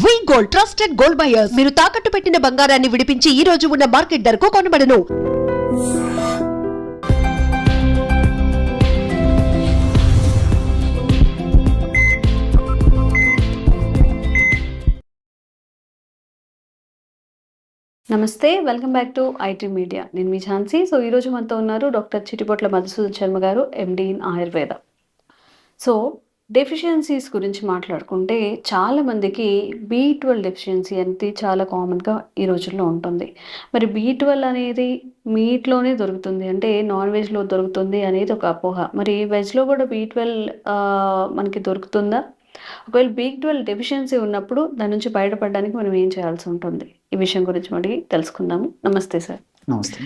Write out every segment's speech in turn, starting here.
వి gold trusted gold buyers మీరు తాకట్టు పెట్టిన బంగారాన్ని విడిపించి ఈ రోజు ఉన్న మార్కెట్ ధరకు కొనబడను. నమస్తే, welcome back to IT media. నేను మీ ఝాన్సీ. సో ఈరోజు మనతో ఉన్నారు డాక్టర్ చిటిపొట్ల మధుసూదన్ శర్మ గారు, MD in Ayurveda. So deficiencies గురించి మాట్లాడుకుంటే చాలామందికి B12 డెఫిషియన్సీ అనేది చాలా కామన్గా ఈ రోజుల్లో ఉంటుంది. మరి B12 అనేది మీట్లోనే దొరుకుతుంది, అంటే నాన్ వెజ్లో దొరుకుతుంది అనేది ఒక అపోహ. మరి వెజ్లో కూడా B12 మనకి దొరుకుతుందా? ఒకవేళ B12 డెఫిషియన్సీ ఉన్నప్పుడు దాని నుంచి బయటపడడానికి మనం ఏం చేయాల్సి ఉంటుంది? ఈ విషయం గురించి మళ్ళీ తెలుసుకుందాము. నమస్తే సార్. నమస్తే.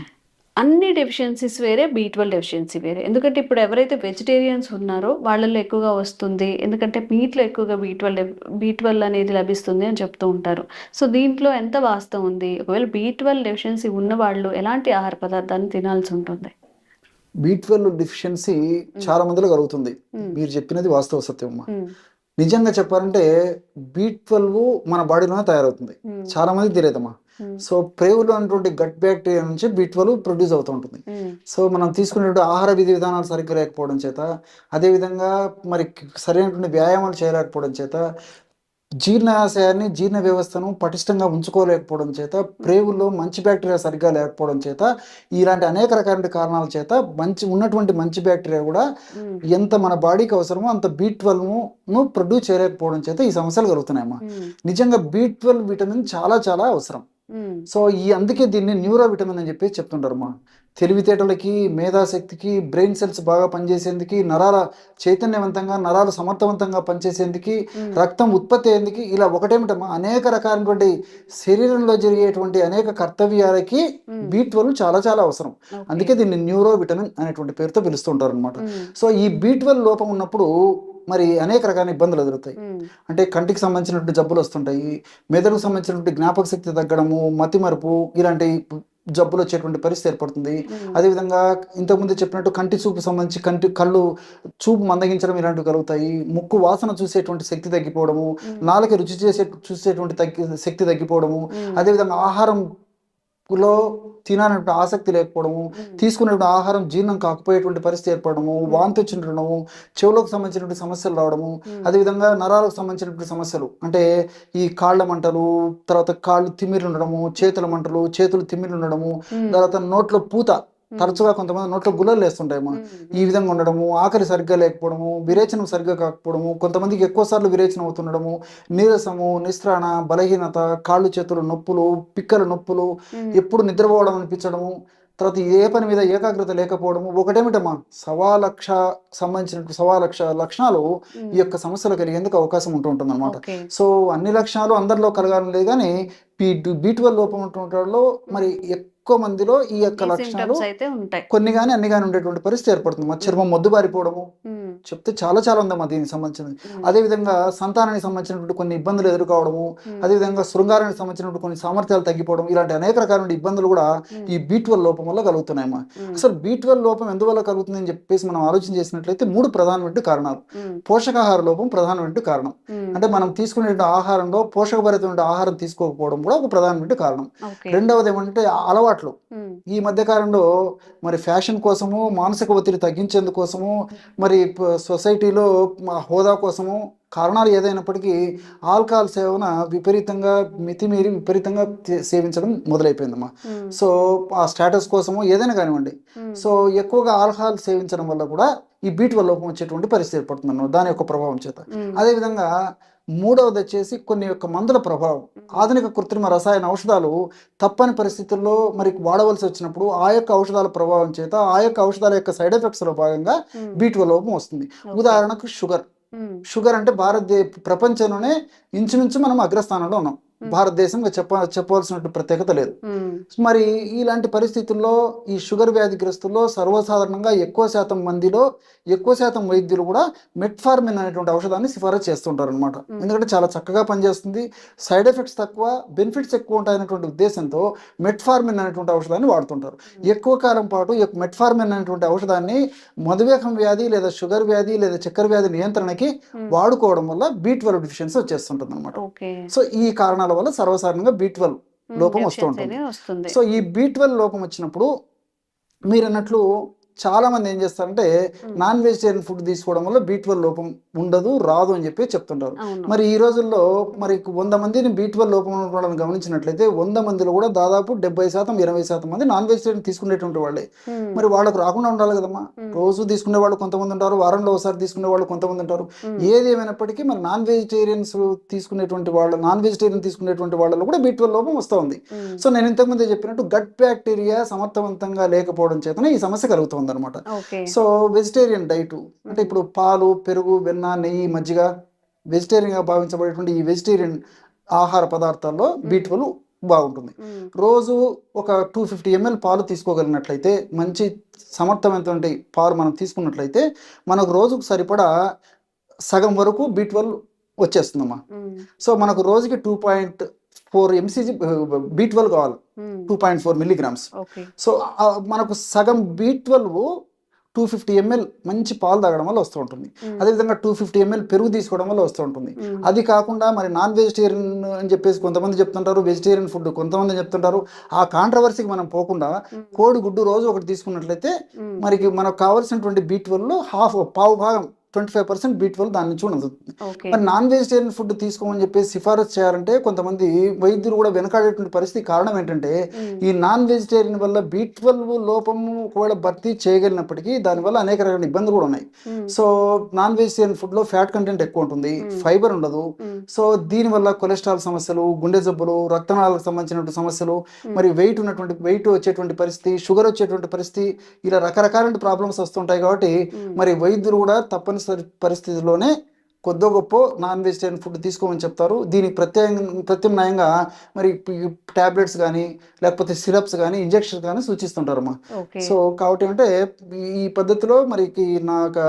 అన్ని డెఫిషియన్సీస్ వేరే, B12 డెఫిషియన్సీ వేరే. ఎందుకంటే ఇప్పుడు ఎవరైతే వెజిటేరియన్స్ ఉన్నారో వాళ్ళల్లో ఎక్కువగా వస్తుంది, ఎందుకంటే మీట్లో ఎక్కువగా B12 అనేది లభిస్తుంది అని చెప్తూ ఉంటారు. సో దీంట్లో ఎంత వాస్తవం ఉంది? ఒకవేళ B12 డెఫిషియన్సీ ఉన్న వాళ్ళు ఎలాంటి ఆహార పదార్థాన్ని తినాల్సి ఉంటుంది? B12 డెఫిషియన్సీ చాలా మందిలో కలుగుతుంది. మీరు చెప్పినది వాస్తవ సత్యం అమ్మా. నిజంగా చెప్పాలంటే B12 మన బాడీలోనే తయారవుతుంది, చాలా మంది తెలియదమ్మా. సో ప్రేవులో ఉన్నటువంటి గట్ బ్యాక్టీరియా నుంచి B12 ప్రొడ్యూస్ అవుతూ ఉంటుంది. సో మనం తీసుకునేటువంటి ఆహార విధి విధానాలు సరిగ్గా లేకపోవడం చేత, అదేవిధంగా మరి సరైనటువంటి వ్యాయామాలు చేయలేకపోవడం చేత, జీర్ణాశయాన్ని జీర్ణ వ్యవస్థను పటిష్టంగా ఉంచుకోలేకపోవడం చేత, ప్రేవుల్లో మంచి బ్యాక్టీరియా సరిగ్గా లేకపోవడం చేత, ఇలాంటి అనేక రకాల కారణాల చేత ఉన్నటువంటి మంచి బ్యాక్టీరియా కూడా ఎంత మన బాడీకి అవసరమో అంత B12ను ప్రొడ్యూస్ చేయలేకపోవడం చేత ఈ సమస్యలు కలుగుతున్నాయమ్మా. నిజంగా B12 విటమిన్ చాలా చాలా అవసరం. సో అందుకే దీన్ని న్యూరో విటమిన్ అని చెప్పి చెప్తుంటారమ్మా. తెలివితేటలకి, మేధాశక్తికి, బ్రెయిన్ సెల్స్ బాగా పనిచేసేందుకు, నరాల చైతన్యవంతంగా, నరాలు సమర్థవంతంగా పనిచేసేందుకు, రక్తం ఉత్పత్తి అయ్యేందుకు, ఇలా ఒకటేమిటమ్మా అనేక రకాలైనటువంటి శరీరంలో జరిగేటువంటి అనేక కర్తవ్యాలకి B12 చాలా చాలా అవసరం. అందుకే దీన్ని న్యూరో విటమిన్ అనేటువంటి పేరుతో పిలుస్తుంటారు అనమాట. సో ఈ B12 లోపం ఉన్నప్పుడు మరి అనేక రకాల ఇబ్బందులు ఎదురుతాయి. అంటే కంటికి సంబంధించినటువంటి జబ్బులు వస్తుంటాయి, మెదడుకు సంబంధించినటువంటి జ్ఞాపక శక్తి తగ్గడము, మతిమరుపు, ఇలాంటి జబ్బులు వచ్చేటువంటి పరిస్థితి ఏర్పడుతుంది. అదేవిధంగా ఇంతకుముందు చెప్పినట్టు కంటి చూపు సంబంధించి కళ్ళు చూపు మందగించడం ఇలాంటివి కలుగుతాయి. ముక్కు వాసన చూసేటువంటి శక్తి తగ్గిపోవడము, నాలుక రుచి చూసేటువంటి శక్తి తగ్గిపోవడము, అదేవిధంగా ఆహారంలో తినాలంటే ఆసక్తి లేకపోవడము, తీసుకునేటువంటి ఆహారం జీర్ణం కాకపోయేటువంటి పరిస్థితి ఏర్పడము, వాంతి వచ్చిండడము, చెవులకు సంబంధించినటువంటి సమస్యలు రావడము, అదేవిధంగా నరాలకు సంబంధించినటువంటి సమస్యలు అంటే ఈ కాళ్ళ మంటలు, తర్వాత కాళ్ళు తిమ్మిరి ఉండడము, చేతుల మంటలు, చేతులు తిమ్మిరి ఉండడము, తర్వాత నోట్లో పూత, తరచుగా కొంతమంది నోట్లో గుల్లలు వేస్తుంటాయమ్మా. ఈ విధంగా ఉండడము, ఆకలి సరిగ్గా లేకపోవడము, విరేచనం సరిగ్గా కాకపోవడము, కొంతమందికి ఎక్కువ సార్లు విరేచనం అవుతుండడము, నీరసము, నిస్త్రాణ, బలహీనత, కాళ్ళు చేతులు నొప్పులు, పిక్కల నొప్పులు, ఎప్పుడు నిద్రపోవడం అనిపించడము, తర్వాత ఏ పని మీద ఏకాగ్రత లేకపోవడము, ఒకటేమిటమ్మా 1,00,000 లక్షణాలు ఈ యొక్క సమస్యలు కలిగేందుకు అవకాశం ఉంటుంది అనమాట. సో అన్ని లక్షణాలు అందరిలో కలగాలని లేదు, కానీ B12 లోపం ఉంటున్న మరి ఎక్కువ మందిలో ఈ యొక్క లక్షణాలు కొన్ని కానీ అన్ని కానీ ఉండేటువంటి పరిస్థితి ఏర్పడుతుంది. మా చర్మం మొద్దుబారిపోవడము చెప్తే చాలా చాలా ఉందమ్మా దీనికి సంబంధించినది. అదేవిధంగా సంతానానికి సంబంధించినటువంటి కొన్ని ఇబ్బందులు ఎదుర్కోవడము, అదేవిధంగా శృంగారానికి సంబంధించినటువంటి కొన్ని సామర్థ్యాలు తగ్గిపోవడం, ఇలాంటి అనేక రకాల ఇబ్బందులు కూడా ఈ B12 లోపం వల్ల కలుగుతున్నాయమ్మా. అసలు B12 లోపం ఎందువల్ల కలుగుతుంది అని చెప్పేసి మనం ఆలోచన చేసినట్లయితే 3 ప్రధానమైన కారణాలు. పోషకాహార లోపం ప్రధానమైన కారణం. అంటే మనం తీసుకునే ఆహారంలో పోషకభరితమైన ఆహారం తీసుకోకపోవడం కూడా ఒక ప్రధానమైన కారణం. రెండవది ఏమంటే అలవాట్లు. ఈ మధ్య కాలంలో మరి ఫ్యాషన్ కోసము, మానసిక ఒత్తిడి తగ్గించేందుకోసము, మరి సొసైటీలో హోదా కోసము, కారణాలు ఏదైనప్పటికీ ఆల్కహాల్ సేవన విపరీతంగా మితిమీరి విపరీతంగా సేవించడం మొదలైపోయిందమ్మా. సో ఆ స్టేటస్ కోసము ఏదైనా కానివ్వండి, సో ఎక్కువగా ఆల్కహాల్ సేవించడం వల్ల కూడా ఈ B12 లోపం వచ్చేటువంటి పరిస్థితి ఏర్పడుతుంది అన్నమాట, దాని యొక్క ప్రభావం చేత. అదేవిధంగా మూడవది వచ్చేసి కొన్ని యొక్క మందుల ప్రభావం. ఆధునిక కృత్రిమ రసాయన ఔషధాలు తప్పని పరిస్థితుల్లో మరి వాడవలసి వచ్చినప్పుడు ఆ యొక్క ఔషధాల ప్రభావం చేత, ఆ యొక్క ఔషధాల యొక్క సైడ్ ఎఫెక్ట్స్ లో భాగంగా B12 లోపం వస్తుంది. ఉదాహరణకు షుగర్ అంటే ప్రపంచంలోనే ఇంచుమించు మనం అగ్రస్థానంలో ఉన్నాం. భారతదేశంగా చెప్పవలసినట్టు ప్రత్యేకత లేదు. మరి ఇలాంటి పరిస్థితుల్లో ఈ షుగర్ వ్యాధిగ్రస్తుల్లో సర్వసాధారణంగా ఎక్కువ శాతం మందిలో ఎక్కువ శాతం వైద్యులు కూడా మెట్ఫార్మిన్ అనేటువంటి ఔషధాన్ని సిఫారసు చేస్తుంటారు అనమాట. ఎందుకంటే చాలా చక్కగా పనిచేస్తుంది, సైడ్ ఎఫెక్ట్స్ తక్కువ, బెనిఫిట్స్ ఎక్కువ ఉంటాయనేటువంటి ఉద్దేశంతో మెట్ఫార్మిన్ అనేటువంటి ఔషధాన్ని వాడుతుంటారు. ఎక్కువ కాలం పాటు మెట్ఫార్మిన్ అనేటువంటి ఔషధాన్ని మధుమేహం వ్యాధి లేదా షుగర్ వ్యాధి లేదా చక్కెర వ్యాధి నియంత్రణకి వాడుకోవడం వల్ల B12 డెఫిషియన్సీ వచ్చేస్తుంటుంది అనమాట. సో ఈ కారణాల వల్ల సర్వసాధారణంగా B12 లోపం వస్తూ ఉంటుంది. సో ఈ B12 లోపం వచ్చినప్పుడు మీరు అన్నట్లు చాలా మంది ఏం చేస్తారంటే నాన్ వెజిటేరియన్ ఫుడ్ తీసుకోవడం వల్ల B12 లోపం ఉండదు, రాదు అని చెప్పి చెప్తుంటారు. మరి ఈ రోజుల్లో మరి 100 మందిని B12 లోపం ఉండడం గమనించినట్లయితే 100 మందిలో కూడా దాదాపు 70% 20% మంది నాన్ వెజిటేరియన్ తీసుకునేటువంటి వాళ్ళే. మరి వాళ్ళకు రాకుండా ఉండాలి కదమ్మా. రోజు తీసుకునే వాళ్ళు కొంతమంది ఉంటారు, వారంలో ఒకసారి తీసుకునే వాళ్ళు కొంతమంది ఉంటారు. ఏది ఏమైనప్పటికీ మరి నాన్ వెజిటేరియన్ తీసుకునేటువంటి వాళ్ళలో కూడా B12 లోపం వస్తూ ఉంది. సో నేను ఇంతకుముందే చెప్పినట్టు గట్ బ్యాక్టీరియా సమర్థవంతంగా లేకపోవడం చేతనే ఈ సమస్య కలుగుతుంది అనమాట. సో వెజిటేరియన్ డైట్ అంటే ఇప్పుడు పాలు, పెరుగు, వెన్న, నెయ్యి, మజ్జిగ వెజిటేరియన్ గా భావించబడేటువంటి ఈ వెజిటేరియన్ ఆహార పదార్థాల్లో B12 బాగుంటుంది. రోజు ఒక 250 ml పాలు తీసుకోగలిగినట్లయితే, మంచి సమర్థమైనటువంటి పాలు మనం తీసుకున్నట్లయితే మనకు రోజుకు సరిపడా సగం వరకు B12 వచ్చేస్తుందమ్మా. సో మనకు రోజుకి 2.4 mcg B12 కావాలి, 2.4 milligrams. సో మనకు సగం B12 250 ml మంచి పాలు తాగడం వల్ల వస్తూ ఉంటుంది. అదేవిధంగా 250 ml పెరుగు తీసుకోవడం వల్ల వస్తూ ఉంటుంది. అది కాకుండా మరి నాన్ వెజిటేరియన్ అని చెప్పేసి కొంతమంది చెప్తుంటారు, వెజిటేరియన్ ఫుడ్ కొంతమంది చెప్తుంటారు. ఆ కాంట్రవర్సీకి మనం పోకుండా కోడి గుడ్డు రోజు ఒకటి తీసుకున్నట్లయితే మరి మనకు కావాల్సినటువంటి B12 పావు భాగం 25% B12 దాని నుంచి ఉండదు. మరి నాన్ వెజిటేరియన్ ఫుడ్ తీసుకోమని చెప్పేసి సిఫారసు చేయాలంటే కొంతమంది వైద్యులు కూడా వెనకాడేటువంటి పరిస్థితి. కారణం ఏంటంటే ఈ నాన్ వెజిటేరియన్ వల్ల B12 లోపము ఒకవేళ భర్తీ చేయగలిగినప్పటికీ దానివల్ల అనేక రకాల ఇబ్బందులు కూడా ఉన్నాయి. సో నాన్ వెజిటేరియన్ ఫుడ్ లో ఫ్యాట్ కంటెంట్ ఎక్కువ ఉంటుంది, ఫైబర్ ఉండదు. సో దీనివల్ల కొలెస్ట్రాల్ సమస్యలు, గుండె జబ్బులు, రక్తనాళాలకు సంబంధించినటువంటి సమస్యలు, మరి వెయిట్ వచ్చేటువంటి పరిస్థితి, షుగర్ వచ్చేటువంటి పరిస్థితి, ఇలా రకరకాల ప్రాబ్లమ్స్ వస్తుంటాయి. కాబట్టి మరి వైద్యులు కూడా తప్పనిసరి పరిస్థితుల్లోనే కొద్దో గొప్ప నాన్ వెజిటేరియన్ ఫుడ్ తీసుకోమని చెప్తారు. దీనికి ప్రత్యామ్నాయంగా మరి టాబ్లెట్స్ కానీ లేకపోతే సిరప్స్ కానీ ఇంజెక్షన్స్ కానీ సూచిస్తుంటారమ్మా. సో కాబట్టి అంటే ఈ పద్ధతిలో మరి నాకు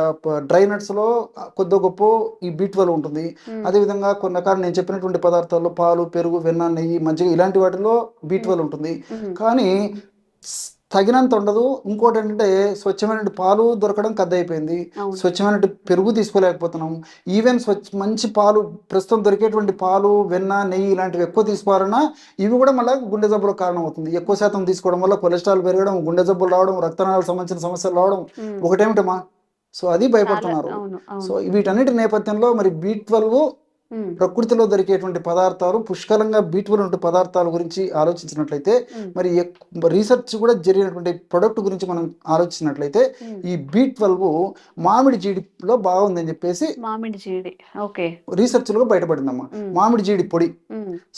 డ్రై నట్స్ లో కొద్దో గొప్ప ఈ B12 ఉంటుంది. అదేవిధంగా కొన్ని రకాల నేను చెప్పినటువంటి పదార్థాల్లో పాలు, పెరుగు, వెన్న, నెయ్యి, మజ్జిగ ఇలాంటి వాటిలో B12 ఉంటుంది. కానీ తగినంత ఉండదు. ఇంకోటి ఏంటంటే స్వచ్ఛమైన పాలు దొరకడం కద్దయిపోయింది, స్వచ్ఛమైన పెరుగు తీసుకోలేకపోతున్నాం. ఈవెన్ మంచి పాలు ప్రస్తుతం దొరికేటువంటి పాలు, వెన్న, నెయ్యి ఇలాంటివి ఎక్కువ తీసుకోవాలన్నా ఇవి కూడా మళ్ళీ గుండె జబ్బులకు కారణం అవుతుంది. ఎక్కువ శాతం తీసుకోవడం వల్ల కొలెస్ట్రాల్ పెరగడం, గుండె జబ్బులు రావడం, రక్తనాళాలకు సంబంధించిన సమస్యలు రావడం ఒకటేమిటమ్మా. సో అది భయపడుతున్నారు. సో వీటన్నిటి నేపథ్యంలో మరి B12 ప్రకృతిలో దొరికేటువంటి పదార్థాలు పుష్కలంగా B12 ఉండే పదార్థాల గురించి ఆలోచించినట్లయితే, మరి రీసెర్చ్ కూడా జరిగినటువంటి ప్రొడక్ట్ గురించి మనం ఆలోచించినట్లయితే ఈ B12 మామిడి జీడిలో బాగుందని చెప్పేసి రీసెర్చ్ లో బయటపడిందమ్మా. మామిడి జీడి పొడి.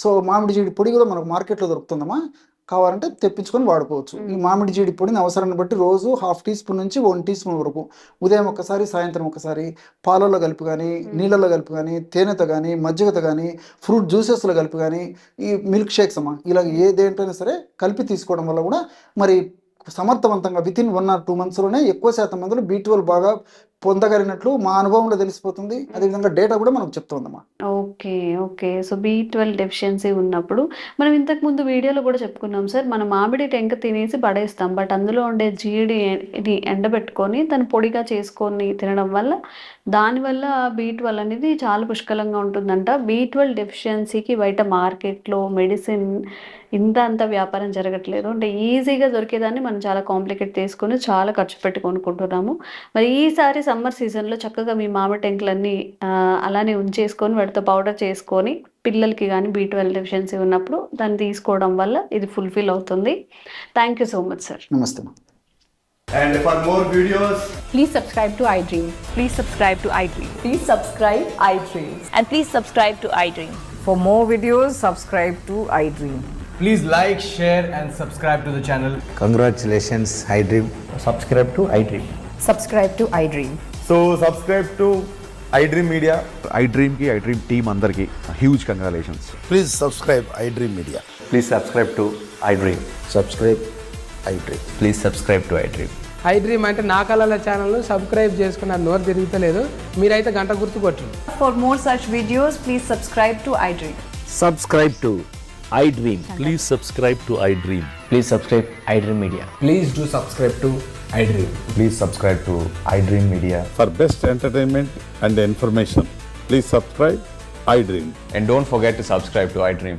సో మామిడి జీడి పొడి కూడా మనకు మార్కెట్ లో దొరుకుతుందమ్మా. కావాలంటే తెప్పించుకొని వాడుకోవచ్చు. ఈ మామిడి జీడి పొడిని అవసరాన్ని బట్టి రోజు 1/2 టీ స్పూన్ నుంచి 1 టీ స్పూన్ వరకు ఉదయం ఒకసారి, సాయంత్రం ఒకసారి పాలలో కలిపి కానీ, నీళ్ళలో కలిపి కానీ, తేనెతో కానీ, మజ్జిగతో కానీ, ఫ్రూట్ జ్యూసెస్లో కలిపి కానీ, ఈ మిల్క్ షేక్స్ అమ్మా ఇలా ఏదేంటైనా సరే కలిపి తీసుకోవడం వల్ల కూడా మరి సమర్థవంతంగా విత్ ఇన్ 1 or 2 monthsలోనే ఎక్కువ శాతం మందిలో B12 బాగా పొందగలిగినట్లు మా అనుభవంలో తెలిసిపోతుంది. అదేవిధంగా డేటా కూడా మనకు చెప్తుందమ్మా. ఓకే. సో B12 డెఫిషియన్సీ ఉన్నప్పుడు మనం ఇంతకు ముందు వీడియోలో కూడా చెప్పుకున్నాం సార్, మనం మామిడి టెంక తినేసి పడేస్తాం, బట్ అందులో ఉండే జీడిని ఎండబెట్టుకొని దాన్ని పొడిగా చేసుకొని తినడం వల్ల దానివల్ల B12 అనేది చాలా పుష్కలంగా ఉంటుందంట. B12 డెఫిషియన్సీకి బయట మార్కెట్లో మెడిసిన్ అంత వ్యాపారం జరగట్లేదు. అంటే ఈజీగా దొరికేదాన్ని మనం చాలా కాంప్లికేట్ చేసుకొని చాలా ఖర్చు పెట్టి కొనుక్కుంటున్నాము. మరి ఈసారి సమ్మర్ సీజన్లో చక్కగా మీ మామిడి టెంకులన్నీ అలానే ఉంచేసుకొని వాటితో పౌడర్ చేసుకొని పిల్లలకి కానీ B12 డెఫిషియన్సీ ఉన్నప్పుడు దాన్ని తీసుకోవడం వల్ల ఇది ఫుల్ఫిల్ అవుతుంది. Thank you so much sir. నమస్తే. And for more videos, please subscribe to iDream. Please subscribe to iDream. Please subscribe iDream. And please subscribe to iDream. For more videos, subscribe to iDream. please like, share and subscribe to the channel. iDream Media. IDream team అందరికీ huge congratulations. Please subscribe iDream Media. Please subscribe to iDream. Subscribe iDream. Please subscribe to iDream. iDream అంటే నా కళల channel subscribe చేసుకున్న నోరు తిరుగుతలేదు, మీరైతే గంట గుర్తు కొట్టండి. For more such videos, please subscribe to iDream. Subscribe to iDream. Please subscribe to iDream. Please subscribe iDream Media. Please do subscribe to iDream. Please subscribe to iDream Media. For best entertainment and information, please subscribe iDream. And don't forget to subscribe to iDream.